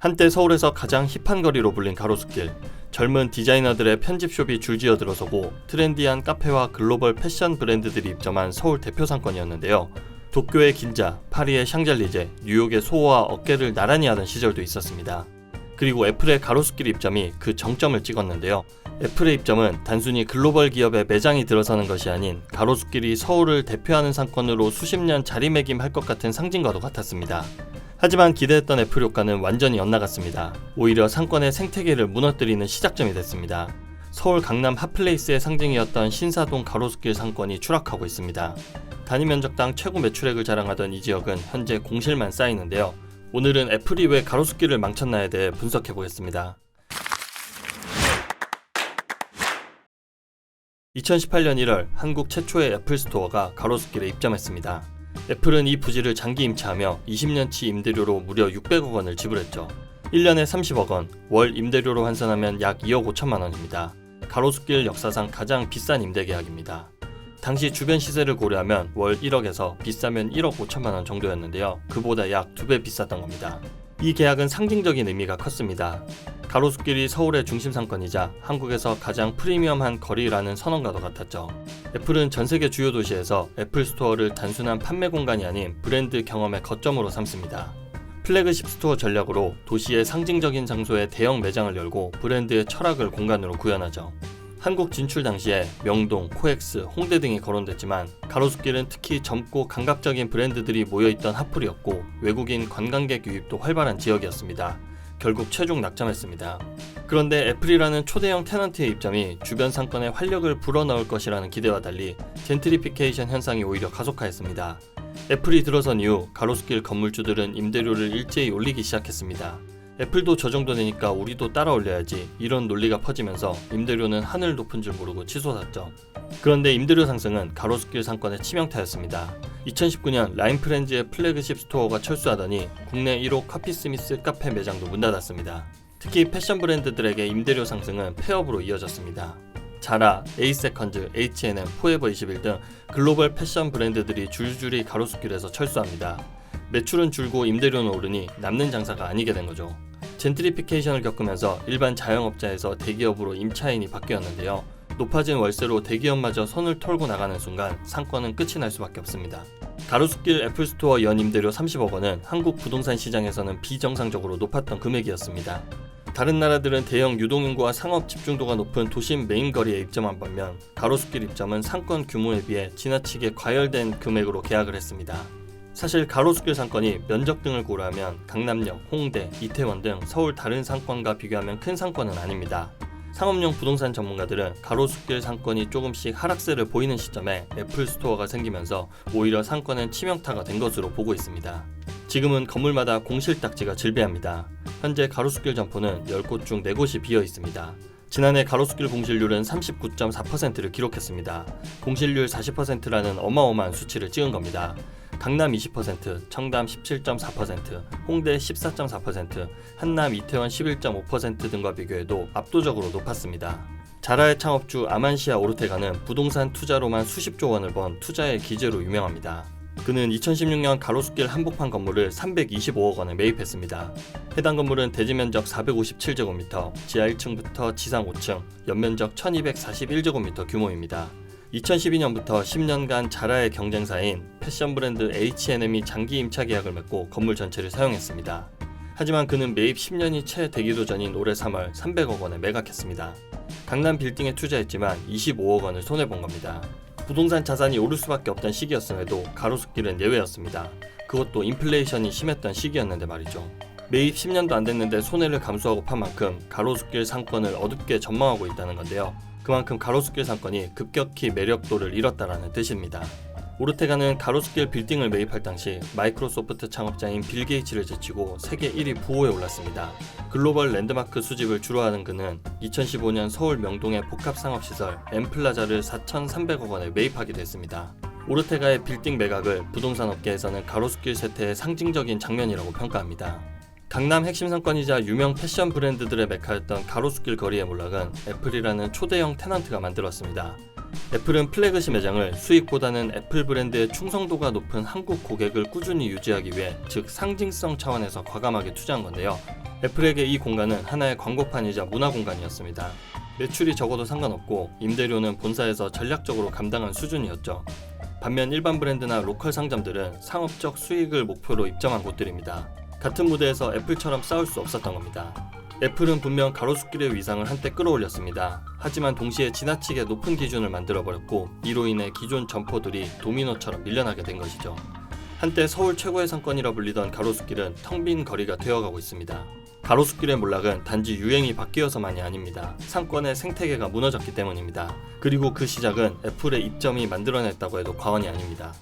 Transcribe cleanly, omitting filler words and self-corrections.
한때 서울에서 가장 힙한 거리로 불린 가로수길. 젊은 디자이너들의 편집숍이 줄지어 들어서고 트렌디한 카페와 글로벌 패션 브랜드들이 입점한 서울 대표 상권이었는데요. 도쿄의 긴자, 파리의 샹젤리제, 뉴욕의 소호와 어깨를 나란히 하던 시절도 있었습니다. 그리고 애플의 가로수길 입점이 그 정점을 찍었는데요. 애플의 입점은 단순히 글로벌 기업의 매장이 들어서는 것이 아닌 가로수길이 서울을 대표하는 상권으로 수십 년 자리매김할 것 같은 상징과도 같았습니다. 하지만 기대했던 애플 효과는 완전히 엇나갔습니다. 오히려 상권의 생태계를 무너뜨리는 시작점이 됐습니다. 서울 강남 핫플레이스의 상징이었던 신사동 가로수길 상권이 추락하고 있습니다. 단위 면적당 최고 매출액을 자랑하던 이 지역은 현재 공실만 쌓이는데요. 오늘은 애플이 왜 가로수길을 망쳤나에 대해 분석해보겠습니다. 2018년 1월 한국 최초의 애플 스토어가 가로수길에 입점했습니다. 애플은 이 부지를 장기 임차하며 20년치 임대료로 무려 600억 원을 지불했죠. 1년에 30억 원, 월 임대료로 환산하면 약 2억 5천만 원입니다. 가로수길 역사상 가장 비싼 임대 계약입니다. 당시 주변 시세를 고려하면 월 1억에서 비싸면 1억 5천만 원 정도였는데요. 그보다 약 2배 비쌌던 겁니다. 이 계약은 상징적인 의미가 컸습니다. 가로수길이 서울의 중심 상권이자 한국에서 가장 프리미엄한 거리라는 선언과도 같았죠. 애플은 전세계 주요 도시에서 애플 스토어를 단순한 판매 공간이 아닌 브랜드 경험의 거점으로 삼습니다. 플래그십 스토어 전략으로 도시의 상징적인 장소에 대형 매장을 열고 브랜드의 철학을 공간으로 구현하죠. 한국 진출 당시에 명동, 코엑스, 홍대 등이 거론됐지만 가로수길은 특히 젊고 감각적인 브랜드들이 모여있던 핫플이었고 외국인 관광객 유입도 활발한 지역이었습니다. 결국 최종 낙점했습니다. 그런데 애플이라는 초대형 테넌트의 입점이 주변 상권에 활력을 불어넣을 것이라는 기대와 달리 젠트리피케이션 현상이 오히려 가속화했습니다. 애플이 들어선 이후 가로수길 건물주들은 임대료를 일제히 올리기 시작했습니다. 애플도 저 정도 내니까 우리도 따라 올려야지, 이런 논리가 퍼지면서 임대료는 하늘 높은 줄 모르고 치솟았죠. 그런데 임대료 상승은 가로수길 상권의 치명타였습니다. 2019년 라인프렌즈의 플래그십 스토어가 철수하더니 국내 1호 커피스미스 카페 매장도 문 닫았습니다. 특히 패션 브랜드들에게 임대료 상승은 폐업으로 이어졌습니다. 자라, 에이세컨즈, H&M, 포에버 21 등 글로벌 패션 브랜드들이 줄줄이 가로수길에서 철수합니다. 매출은 줄고 임대료는 오르니 남는 장사가 아니게 된 거죠. 젠트리피케이션을 겪으면서 일반 자영업자에서 대기업으로 임차인이 바뀌었는데요. 높아진 월세로 대기업마저 손을 털고 나가는 순간 상권은 끝이 날 수밖에 없습니다. 가로수길 애플스토어 연 임대료 30억 원은 한국 부동산 시장에서는 비정상적으로 높았던 금액이었습니다. 다른 나라들은 대형 유동인구와 상업 집중도가 높은 도심 메인 거리에 입점한 반면 가로수길 입점은 상권 규모에 비해 지나치게 과열된 금액으로 계약을 했습니다. 사실 가로수길 상권이 면적 등을 고려하면 강남역, 홍대, 이태원 등 서울 다른 상권과 비교하면 큰 상권은 아닙니다. 상업용 부동산 전문가들은 가로수길 상권이 조금씩 하락세를 보이는 시점에 애플 스토어가 생기면서 오히려 상권은 치명타가 된 것으로 보고 있습니다. 지금은 건물마다 공실딱지가 질비합니다. 현재 가로수길 점포는 10곳 중 4곳이 비어 있습니다. 지난해 가로수길 공실률은 39.4%를 기록했습니다. 공실률 40%라는 어마어마한 수치를 찍은 겁니다. 강남 20%, 청담 17.4%, 홍대 14.4%, 한남, 이태원 11.5% 등과 비교해도 압도적으로 높았습니다. 자라의 창업주 아만시아 오르테가는 부동산 투자로만 수십조 원을 번 투자의 기재로 유명합니다. 그는 2016년 가로수길 한복판 건물을 325억 원에 매입했습니다. 해당 건물은 대지 면적 457제곱미터, 지하 1층부터 지상 5층, 연면적 1241제곱미터 규모입니다. 2012년부터 10년간 자라의 경쟁사인 패션 브랜드 H&M이 장기 임차 계약을 맺고 건물 전체를 사용했습니다. 하지만 그는 매입 10년이 채 되기도 전인 올해 3월 300억 원에 매각했습니다. 강남 빌딩에 투자했지만 25억 원을 손해본 겁니다. 부동산 자산이 오를 수밖에 없던 시기였음에도 가로수길은 예외였습니다. 그것도 인플레이션이 심했던 시기였는데 말이죠. 매입 10년도 안 됐는데 손해를 감수하고 판 만큼 가로수길 상권을 어둡게 전망하고 있다는 건데요. 그만큼 가로수길 상권이 급격히 매력도를 잃었다라는 뜻입니다. 오르테가는 가로수길 빌딩을 매입할 당시 마이크로소프트 창업자인 빌 게이츠를 제치고 세계 1위 부호에 올랐습니다. 글로벌 랜드마크 수집을 주로 하는 그는 2015년 서울 명동의 복합상업시설 엠플라자를 4,300억 원에 매입하기도 했습니다. 오르테가의 빌딩 매각을 부동산 업계에서는 가로수길 쇠퇴의 상징적인 장면이라고 평가합니다. 강남 핵심 상권이자 유명 패션 브랜드들의 메카였던 가로수길 거리의 몰락은 애플이라는 초대형 테넌트가 만들었습니다. 애플은 플래그십 매장을 수익보다는 애플 브랜드의 충성도가 높은 한국 고객을 꾸준히 유지하기 위해, 즉 상징성 차원에서 과감하게 투자한 건데요. 애플에게 이 공간은 하나의 광고판이자 문화 공간이었습니다. 매출이 적어도 상관없고 임대료는 본사에서 전략적으로 감당한 수준이었죠. 반면 일반 브랜드나 로컬 상점들은 상업적 수익을 목표로 입점한 곳들입니다. 같은 무대에서 애플처럼 싸울 수 없었던 겁니다. 애플은 분명 가로수길의 위상을 한때 끌어올렸습니다. 하지만 동시에 지나치게 높은 기준을 만들어버렸고 이로 인해 기존 점포들이 도미노처럼 밀려나게 된 것이죠. 한때 서울 최고의 상권이라 불리던 가로수길은 텅 빈 거리가 되어가고 있습니다. 가로수길의 몰락은 단지 유행이 바뀌어서만이 아닙니다. 상권의 생태계가 무너졌기 때문입니다. 그리고 그 시작은 애플의 입점이 만들어냈다고 해도 과언이 아닙니다.